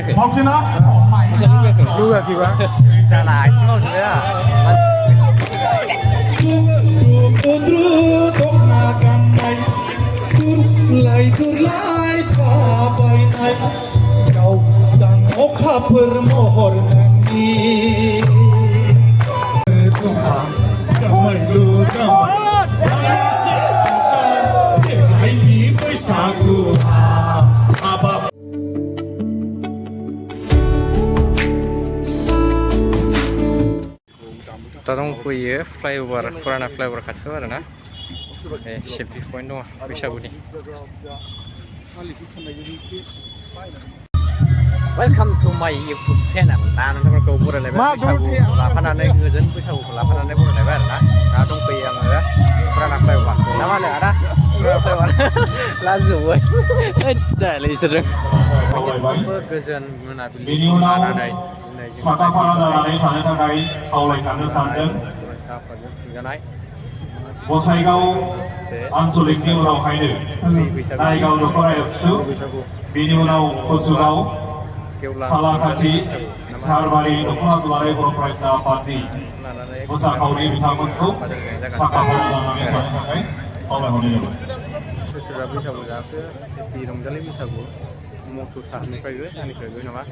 혹시나? 누가 기가? 잘 알지마 주야. Turlai thabai nai kau dan okha permohor nangi Tuhan kamai lu kamai hai ni paisaku apa Tadong kuye flyover Furana flyover katsu ada na Shippy point dong Bishabuni Welcome to my YouTube channel. Nah, nanti kalau pura lebar Bishabu, lapanan ada ngejen Bishabu, lapanan ada pura lebar na. Nah, dong kuy yang ada Furana flyover. Nama le ada Furana flyover. Lazu, style ini sering. Kejen menabili mana nih? Saka para jalanai थानो थाखाय खावलायखानो सानदों गसाइगाव आनसलिकनि उनावहायनो नायगाव दखरा एबसु बेनि उनाव कसुगाव सालाकाथि सारबारि दखरा दुलाराय बर' फरायसा आफादनि मोसाखावरि बिथांमोनखौ साखा फारा जानानै थानो थाखाय खावलायहरनाय जाबाय बोसोरा बैसागु जाखो बे रंजालि बैसागु मथ' सानिफ्रायबो आंनिफ्रायबो नामा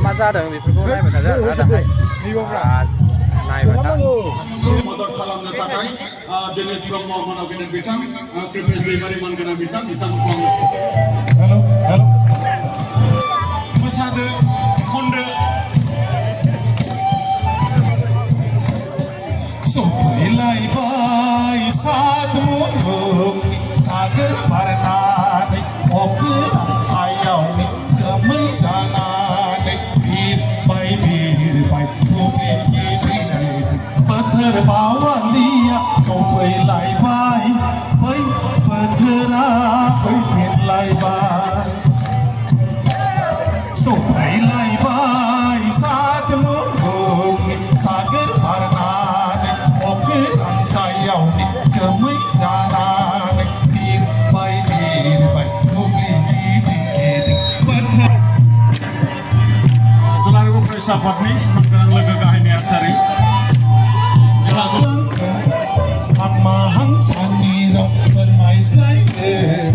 मा जादों बेफोरखौ नायबाय थादों दाहाय नायबाय था मदद खालामनो थाखाय दिनेश ब्रह्म मन'गिनेन बिथां कृपेश दैमारि मोनगोनां बिथांमोनखौ हेल' मोसादो खनदो सफैलायबाय सात मुलुगनि सागोर बारनानै अख्रां सायावनि जोमै जानानै बिरबाय बुब्लिनि दैनायजों बोथोर बावालिया सफैलायबाय बै बोथोरा फैफिनलायबाय सफैलायबाय सात मुलुगनि सागोर बारनानै अख्रां सायावनि जोमै जानानै बिरबाय बुब्लिनि दैनायजों दुलाराय बर' फरायसा आफादनि मोनगोनां लोगो गाहाय नेहाथारि हांसानि राव फोरमायज्लायगोन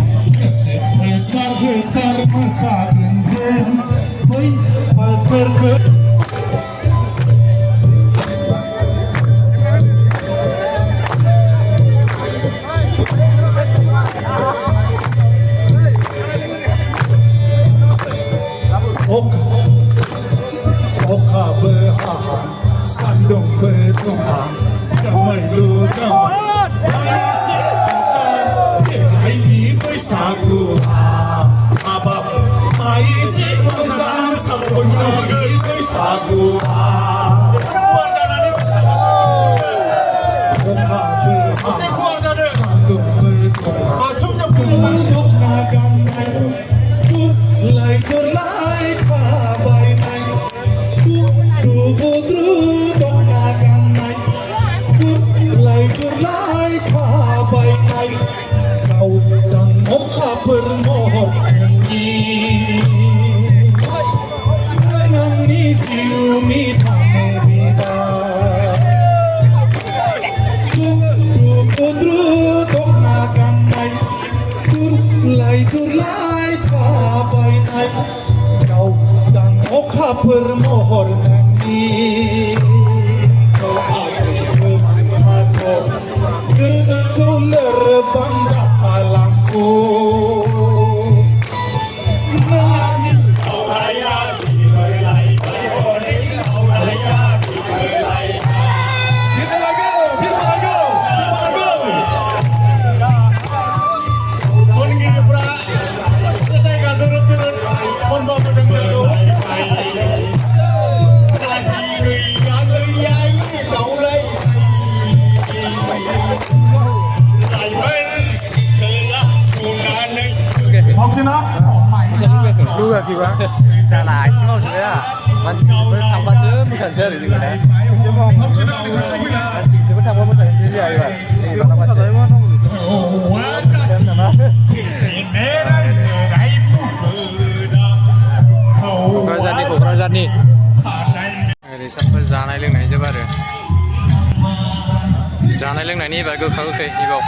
गोसार मोसागोन जों बै बोथोरखौ Oka berhahan, sandung bertumpang, damai lu damai. Hai ni paisaku, apa mai si konsan sabun sabun paisaku. Keluar sana ni paisaku. Oka berhahan, sandung bertumpang, macam jemput nagam naik, terlai kabai naik. Turlai kabai naik kau dan okha permohon menangi siumi tame bida putru tok nagan naik turlai kabai naik kau dan okha permohon Kuler bangga alamku Melani auraya diberlai auraya diberlai Kita lagu Kon gini pra selesai kan turun kon bawa pedang jago 혹시나? 누가 기가? 잘 알지마 주야 만지를 담가서 무산셔야 되는 거네 혹시나 우리 같이 보자 지금 담가 무산셔야 이거 오, 와, 자, जातनि ओरै साफोर जानाय लोंनाय जोब आरो जानाय लोंनायनि एबा गोखा गोखै इबाव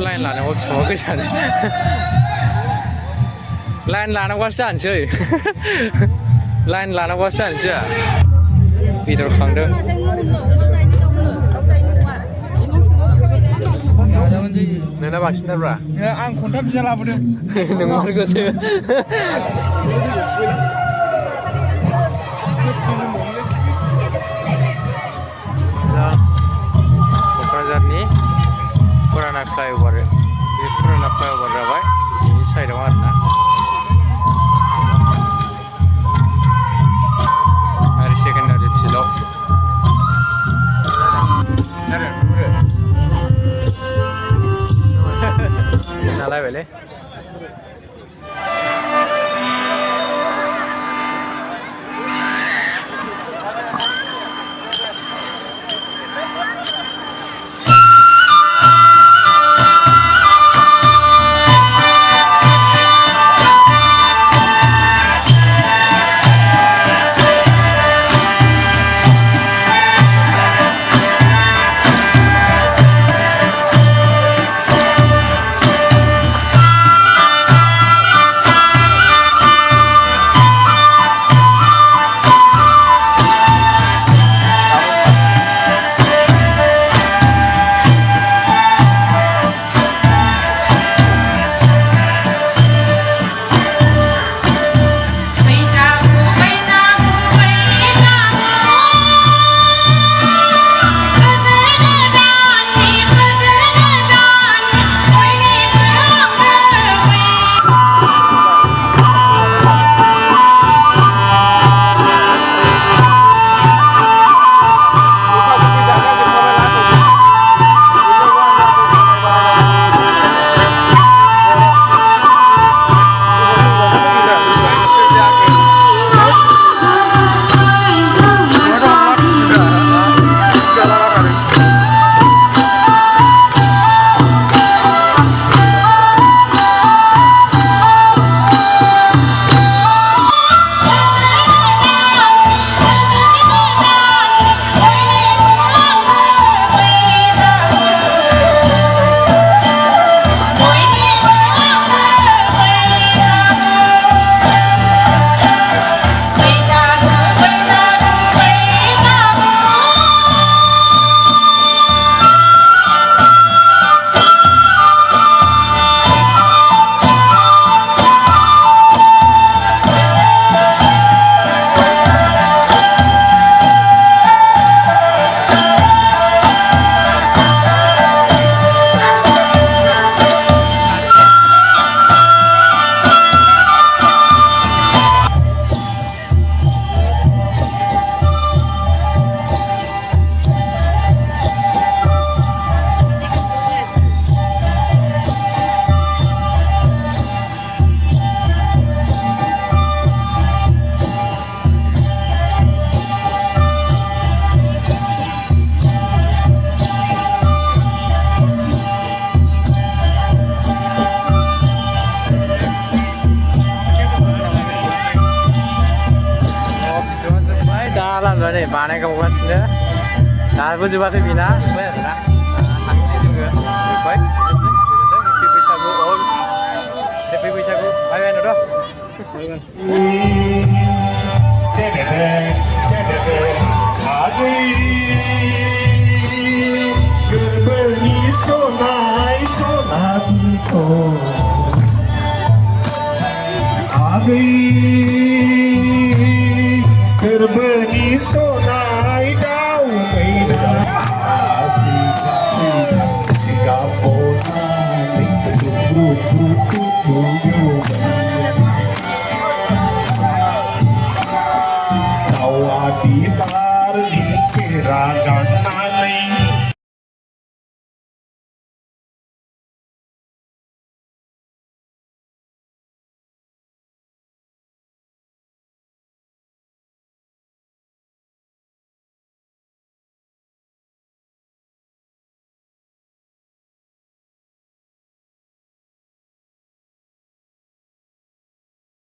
लाइन लानांगौ बिसिबां गोजान लाइन लानांगौसो जानोसै लाइन लानांगौसो जानोसै बेदर खांदों नोंना बांसिनथारब्रा आं खन्थाम बिना लाबोदों नोंमारगौसो क'क्राझारनि फुराना फ्लाइअभार बे फुराना फ्लाइअभार जाबाय बेनि साइडआव आरोना आरो सेकेन्डारि फिल्डआव नालायबायलै बानायगावगासिनो दाबो जोबाखै बेना जोब्बाय आरोना थांसै जोङो जोब्बाय हेपि बैसागु अल हेपि बैसागु बाय बाय नोंथ' गोरबोनि सनाय सनाबिखौ आगै गोरबोनि सनाय दाउ मैना सिगां सिगां बनानै रुप रुप